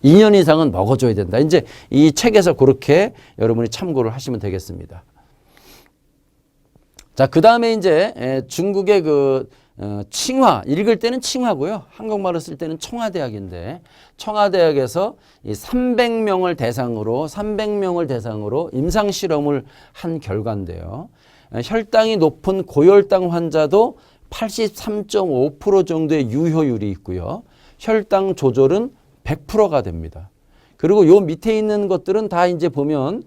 2년 이상은 먹어줘야 된다. 이제 이 책에서 그렇게 여러분이 참고를 하시면 되겠습니다. 자, 그 다음에 이제 중국의 칭화, 읽을 때는 칭화고요. 한국말로 쓸 때는 청와대학인데, 청와대학에서 이 300명을 대상으로 임상 실험을 한 결과인데요. 혈당이 높은 고혈당 환자도 83.5% 정도의 유효율이 있고요. 혈당 조절은 100%가 됩니다. 그리고 요 밑에 있는 것들은 다 이제 보면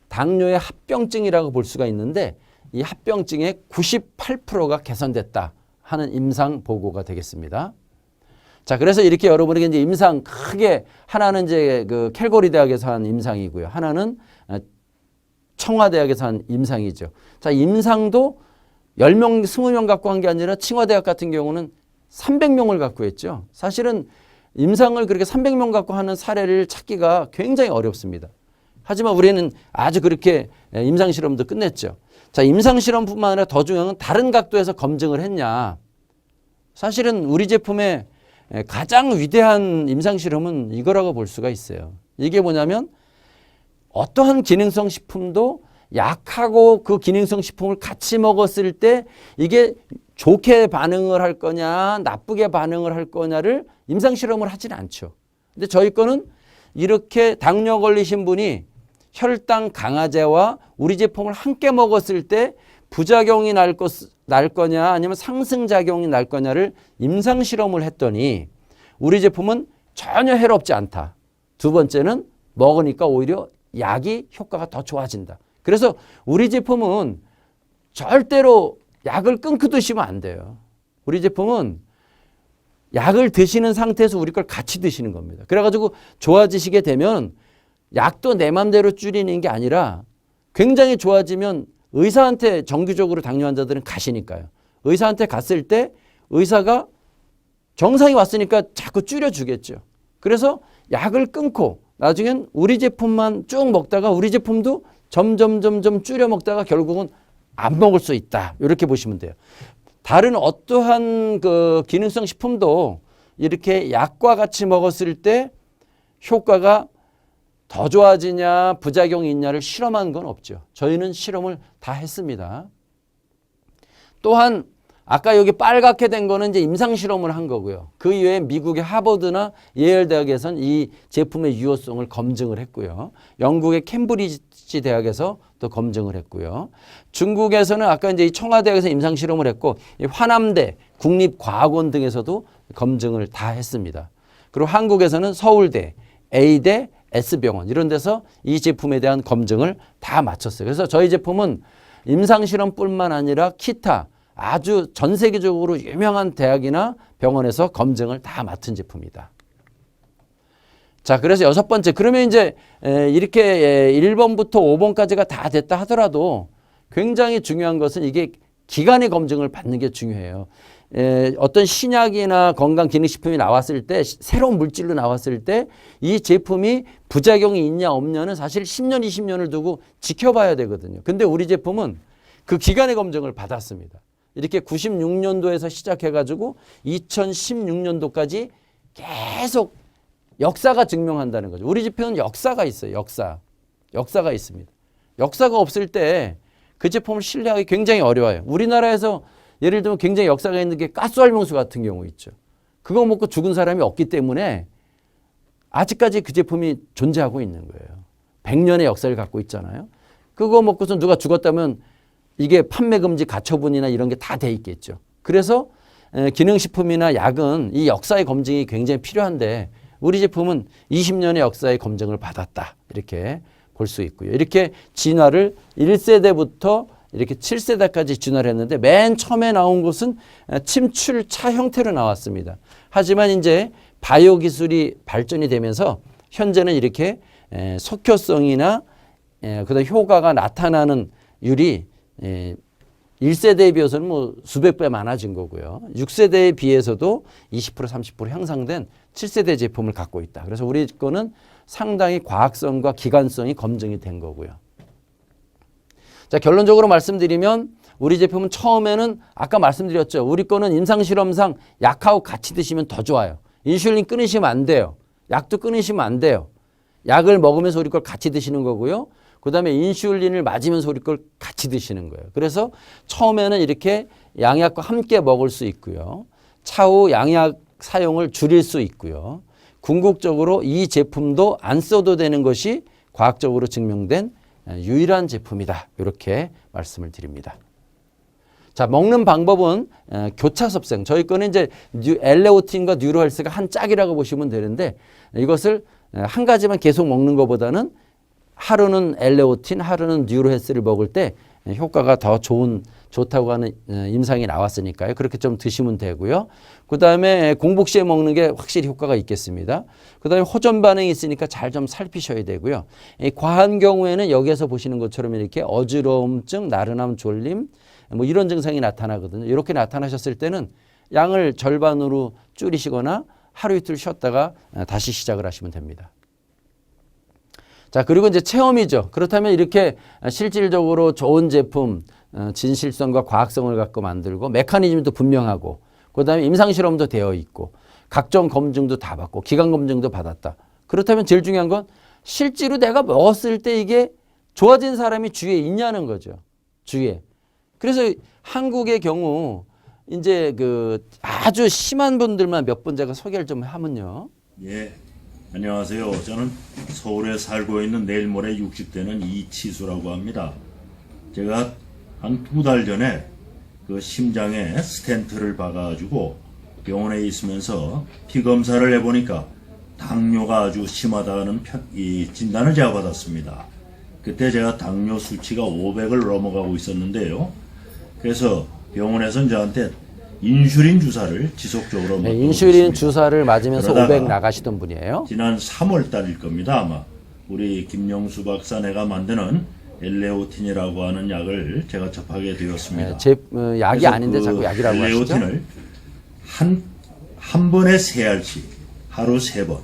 당뇨의 합병증이라고 볼 수가 있는데, 이 합병증의 98%가 개선됐다 하는 임상 보고가 되겠습니다. 자, 그래서 이렇게 여러분에게 이제 임상 크게 하나는 이제 캘거리 대학에서 한 임상이고요. 하나는 청와대학에서 한 임상이죠. 자, 임상도 10명, 20명 갖고 한 게 아니라 칭화대학 같은 경우는 300명을 갖고 했죠. 사실은 임상을 그렇게 300명 갖고 하는 사례를 찾기가 굉장히 어렵습니다. 하지만 우리는 아주 그렇게 임상실험도 끝냈죠. 자, 임상실험뿐만 아니라 더 중요한 건 다른 각도에서 검증을 했냐. 사실은 우리 제품의 가장 위대한 임상실험은 이거라고 볼 수가 있어요. 이게 뭐냐면 어떠한 기능성 식품도 약하고 그 기능성 식품을 같이 먹었을 때 이게 좋게 반응을 할 거냐 나쁘게 반응을 할 거냐를 임상실험을 하지는 않죠. 근데 저희 거는 이렇게 당뇨 걸리신 분이 혈당 강화제와 우리 제품을 함께 먹었을 때 부작용이 날 거냐 아니면 상승작용이 날 거냐를 임상실험을 했더니 우리 제품은 전혀 해롭지 않다. 두 번째는 먹으니까 오히려 약이 효과가 더 좋아진다. 그래서 우리 제품은 절대로 약을 끊고 드시면 안 돼요. 우리 제품은 약을 드시는 상태에서 우리 걸 같이 드시는 겁니다. 그래가지고 좋아지시게 되면 약도 내 맘대로 줄이는 게 아니라 굉장히 좋아지면 의사한테 정기적으로 당뇨 환자들은 가시니까요. 의사한테 갔을 때 의사가 정상이 왔으니까 자꾸 줄여주겠죠. 그래서 약을 끊고 나중엔 우리 제품만 쭉 먹다가 우리 제품도 점점 줄여 먹다가 결국은 안 먹을 수 있다. 이렇게 보시면 돼요. 다른 어떠한 기능성 식품도 이렇게 약과 같이 먹었을 때 효과가 더 좋아지냐 부작용이 있냐를 실험한 건 없죠. 저희는 실험을 다 했습니다. 또한 아까 여기 빨갛게 된 거는 이제 임상 실험을 한 거고요. 그 이외에 미국의 하버드나 예일 대학에서는 이 제품의 유효성을 검증을 했고요. 영국의 캠브리지 대학에서 또 검증을 했고요. 중국에서는 아까 이제 이 청와대학에서 임상 실험을 했고 화남대, 국립과학원 등에서도 검증을 다 했습니다. 그리고 한국에서는 서울대, A대, S병원 이런 데서 이 제품에 대한 검증을 다 마쳤어요. 그래서 저희 제품은 임상실험뿐만 아니라 기타 아주 전 세계적으로 유명한 대학이나 병원에서 검증을 다 맡은 제품이다. 자, 그래서 여섯 번째. 그러면 이제 이렇게 1번부터 5번까지가 다 됐다 하더라도 굉장히 중요한 것은 이게 기간의 검증을 받는 게 중요해요. 어떤 신약이나 건강기능식품이 나왔을 때 새로운 물질로 나왔을 때 이 제품이 부작용이 있냐 없냐는 사실 10년, 20년을 두고 지켜봐야 되거든요. 근데 우리 제품은 그 기간의 검증을 받았습니다. 이렇게 96년도에서 시작해가지고 2016년도까지 계속 역사가 증명한다는 거죠. 우리 제품은 역사가 있어요. 역사가 있습니다. 역사가 없을 때 그 제품을 신뢰하기 굉장히 어려워요. 우리나라에서 예를 들면 굉장히 역사가 있는 게 가스활명수 같은 경우 있죠. 그거 먹고 죽은 사람이 없기 때문에 아직까지 그 제품이 존재하고 있는 거예요. 100년의 역사를 갖고 있잖아요. 그거 먹고서 누가 죽었다면 이게 판매 금지 가처분이나 이런 게 다 돼 있겠죠. 그래서 기능식품이나 약은 이 역사의 검증이 굉장히 필요한데 우리 제품은 20년의 역사의 검증을 받았다. 이렇게 볼 수 있고요. 이렇게 진화를 1세대부터 이렇게 7세대까지 진화를 했는데 맨 처음에 나온 것은 침출차 형태로 나왔습니다. 하지만 이제 바이오 기술이 발전이 되면서 현재는 이렇게 속효성이나 그다음 효과가 나타나는 율이 1세대에 비해서는 뭐 수백 배 많아진 거고요. 6세대에 비해서도 20% 30% 향상된 7세대 제품을 갖고 있다. 그래서 우리 거는 상당히 과학성과 기간성이 검증이 된 거고요. 자, 결론적으로 말씀드리면 우리 제품은 처음에는 아까 말씀드렸죠. 우리 거는 임상실험상 약하고 같이 드시면 더 좋아요. 인슐린 끊으시면 안 돼요. 약도 끊으시면 안 돼요. 약을 먹으면서 우리 걸 같이 드시는 거고요. 그 다음에 인슐린을 맞으면서 우리 걸 같이 드시는 거예요. 그래서 처음에는 이렇게 양약과 함께 먹을 수 있고요. 차후 양약 사용을 줄일 수 있고요. 궁극적으로 이 제품도 안 써도 되는 것이 과학적으로 증명된 유일한 제품이다. 이렇게 말씀을 드립니다. 자, 먹는 방법은 교차섭생. 저희 거는 이제 엘레오틴과 뉴로헬스가 한 짝이라고 보시면 되는데 이것을 한 가지만 계속 먹는 것보다는 하루는 엘레오틴, 하루는 뉴로헬스를 먹을 때 효과가 더 좋다고 하는 임상이 나왔으니까요. 그렇게 좀 드시면 되고요. 그 다음에 공복 시에 먹는 게 확실히 효과가 있겠습니다. 그 다음에 호전 반응이 있으니까 잘 좀 살피셔야 되고요. 과한 경우에는 여기에서 보시는 것처럼 이렇게 어지러움증, 나른함, 졸림 뭐 이런 증상이 나타나거든요. 이렇게 나타나셨을 때는 양을 절반으로 줄이시거나 하루 이틀 쉬었다가 다시 시작을 하시면 됩니다. 자, 그리고 이제 체험이죠. 그렇다면 이렇게 실질적으로 좋은 제품, 진실성과 과학성을 갖고 만들고 메커니즘도 분명하고 그다음에 임상실험도 되어 있고 각종 검증도 다 받고 기관 검증도 받았다. 그렇다면 제일 중요한 건 실제로 내가 먹었을 때 이게 좋아진 사람이 주위에 있냐는 거죠. 주위에. 그래서 한국의 경우 이제 그 아주 심한 분들만 몇 분 제가 소개를 좀 하면요. 예, 안녕하세요. 저는 서울에 살고 있는 내일 모레 60대는 이치수라고 합니다. 제가 한 2달 전에 그 심장에 스텐트를 박아가지고 병원에 있으면서 피 검사를 해보니까 당뇨가 아주 심하다는 이 진단을 제가 받았습니다. 그때 제가 당뇨 수치가 500을 넘어가고 있었는데요. 그래서 병원에서 저한테 인슐린 주사를 지속적으로 맞고 인슐린 있습니다. 주사를 맞으면서 500 나가시던 분이에요. 지난 3월 달일 겁니다. 아마 우리 김영수 박사네가 만드는 엘레오틴이라고 하는 약을 제가 접하게 되었습니다. 약이 아닌데 자꾸 약이라고 하시죠? 엘레오틴을 한 번에 3알씩 하루 3번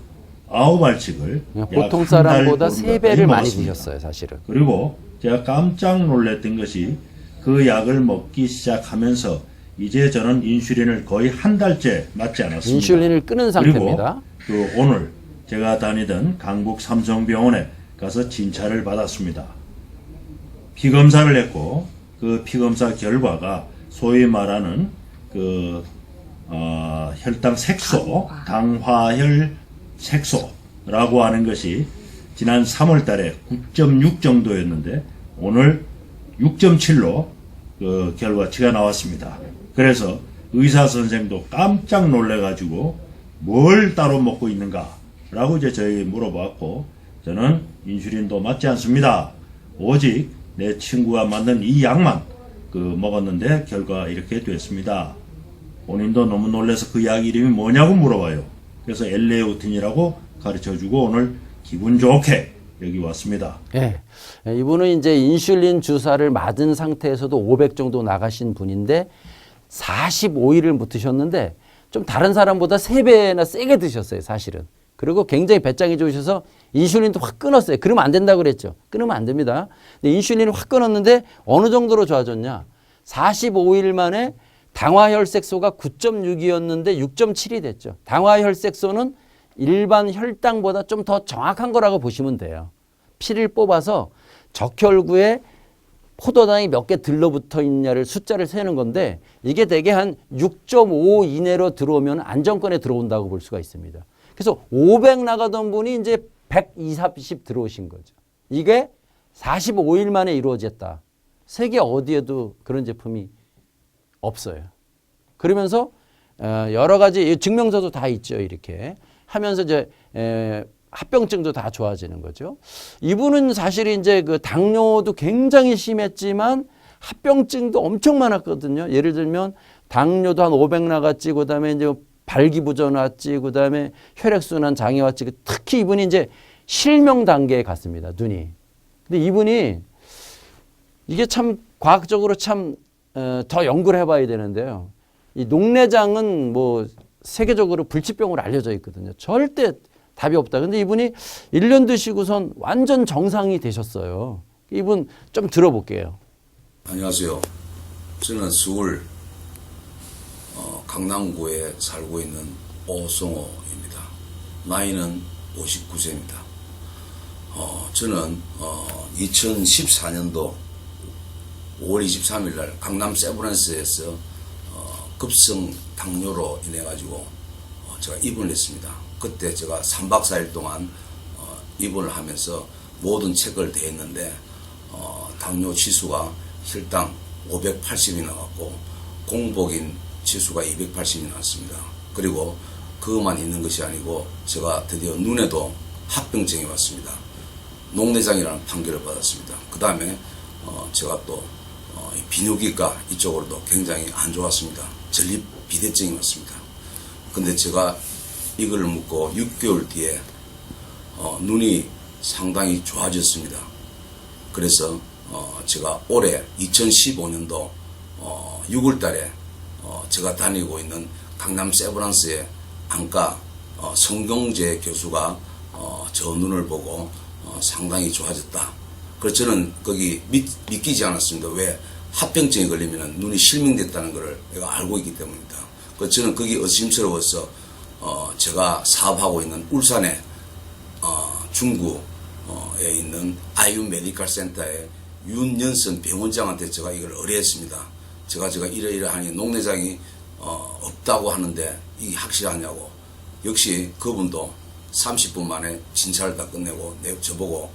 9알씩을 보통 사람보다 3배를 많이 드셨어요, 사실은. 그리고 제가 깜짝 놀랐던 것이 그 약을 먹기 시작하면서 이제 저는 인슐린을 거의 한 달째 맞지 않았습니다. 인슐린을 끊은 상태입니다. 그리고 또 오늘 제가 다니던 강북 삼성병원에 가서 진찰을 받았습니다. 피검사를 했고 그 피검사 결과가 소위 말하는 그 혈당 색소, 당화혈 색소라고 하는 것이 지난 3월 달에 9.6 정도였는데 오늘 6.7로 그 결과치가 나왔습니다. 그래서 의사 선생도 깜짝 놀래가지고 뭘 따로 먹고 있는가 라고 이제 저에게 물어봤고 저는 인슐린도 맞지 않습니다. 오직 내 친구가 만든 이 약만 먹었는데 결과 이렇게 됐습니다. 본인도 너무 놀라서 그 약 이름이 뭐냐고 물어봐요. 그래서 엘레오틴이라고 가르쳐주고 오늘 기분 좋게 여기 왔습니다. 네. 이분은 이제 인슐린 주사를 맞은 상태에서도 500 정도 나가신 분인데 45일을 못 드셨는데 좀 다른 사람보다 3배나 세게 드셨어요, 사실은. 그리고 굉장히 배짱이 좋으셔서 인슐린도 확 끊었어요. 그러면 안 된다고 그랬죠. 끊으면 안 됩니다. 근데 인슐린을 확 끊었는데 어느 정도로 좋아졌냐. 45일 만에 당화혈색소가 9.6이었는데 6.7이 됐죠. 당화혈색소는 일반 혈당보다 좀 더 정확한 거라고 보시면 돼요. 피를 뽑아서 적혈구에 포도당이 몇 개 들러붙어 있냐를 숫자를 세는 건데 이게 대개 한 6.5 이내로 들어오면 안정권에 들어온다고 볼 수가 있습니다. 그래서 500 나가던 분이 이제 120, 30 들어오신 거죠. 이게 45일 만에 이루어졌다. 세계 어디에도 그런 제품이 없어요. 그러면서 여러 가지 증명서도 다 있죠. 이렇게 하면서 이제 합병증도 다 좋아지는 거죠. 이분은 사실 이제 그 당뇨도 굉장히 심했지만 합병증도 엄청 많았거든요. 예를 들면 당뇨도 한 500 나갔지, 그 다음에 이제 발기부전 왔지, 그 다음에 혈액순환 장애 왔지. 특히 이분이 이제 실명 단계에 갔습니다. 눈이. 근데 이분이 이게 참 과학적으로 참 더 연구를 해봐야 되는데요. 이 녹내장은 뭐 세계적으로 불치병으로 알려져 있거든요. 절대 답이 없다. 근데 이분이 1년 드시고선 완전 정상이 되셨어요. 이분 좀 들어볼게요. 안녕하세요. 저는 서울 강남구에 살고 있는 오성호입니다. 나이는 59세입니다. 저는 2014년도 5월 23일 날 강남 세브란스에서 급성 당뇨로 인해 가지고 제가 입원을 했습니다. 그때 제가 3박 4일 동안 입원을 하면서 모든 체크를 다 했는데 당뇨 지수가 혈당 580이 나왔고 공복인 지수가 280이 나왔습니다. 그리고 그것만 있는 것이 아니고 제가 드디어 눈에도 합병증이 왔습니다. 녹내장이라는 판결을 받았습니다. 그 다음에 제가 또 비뇨기과 이쪽으로도 굉장히 안 좋았습니다. 전립 비대증이 왔습니다. 근데 제가 이걸 묻고 6개월 뒤에 눈이 상당히 좋아졌습니다. 그래서 제가 올해 2015년도 6월 달에 제가 다니고 있는 강남 세브란스의 안과 성경재 교수가 저 눈을 보고 상당히 좋아졌다. 그래서 저는 거기 믿기지 않았습니다. 왜? 합병증에 걸리면 눈이 실명됐다는 것을 내가 알고 있기 때문입니다. 그래서 저는 거기 의심스러워서 제가 사업하고 있는 울산의 중구에 있는 아이유 메디컬 센터의 윤연선 병원장한테 제가 이걸 의뢰했습니다. 제가 이러이러하니 녹내장이 없다고 하는데 이게 확실하냐고. 역시 그분도 30분 만에 진찰을 다 끝내고 저보고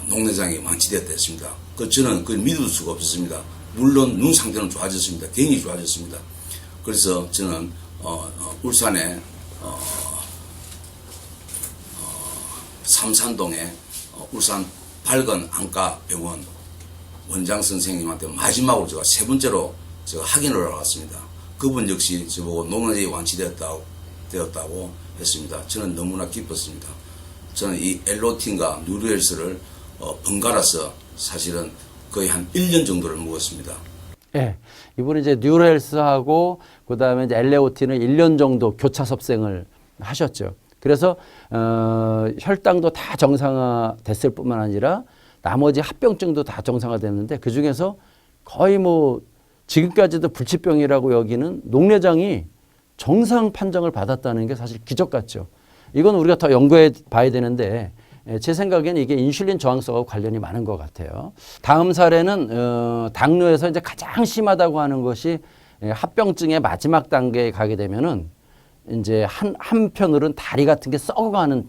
녹내장이 완치됐다 했습니다. 그 저는 그걸 믿을 수가 없었습니다. 물론 눈 상태는 좋아졌습니다. 굉장히 좋아졌습니다. 그래서 저는 울산의 삼산동의 울산 밝은 안과병원 원장 선생님한테 마지막으로 제가 세 번째로 제가 확인을 하러 갔습니다. 그분 역시 저보고 녹내장이 완치되었다고 했습니다. 저는 너무나 기뻤습니다. 저는 이 엘로틴과 누리헬스를 번갈아서 사실은 거의 한 1년 정도를 먹었습니다. 예. 이분은 이제 뉴로헬스하고 그다음에 이제 엘레오틴을 1년 정도 교차 섭생을 하셨죠. 그래서 혈당도 다 정상화됐을 뿐만 아니라 나머지 합병증도 다 정상화됐는데 그중에서 거의 뭐 지금까지도 불치병이라고 여기는 녹내장이 정상 판정을 받았다는 게 사실 기적 같죠. 이건 우리가 더 연구해 봐야 되는데 제 생각에는 이게 인슐린 저항성하고 관련이 많은 것 같아요. 다음 사례는 당뇨에서 이제 가장 심하다고 하는 것이 합병증의 마지막 단계에 가게 되면은 이제 한편으로는 다리 같은 게 썩어가는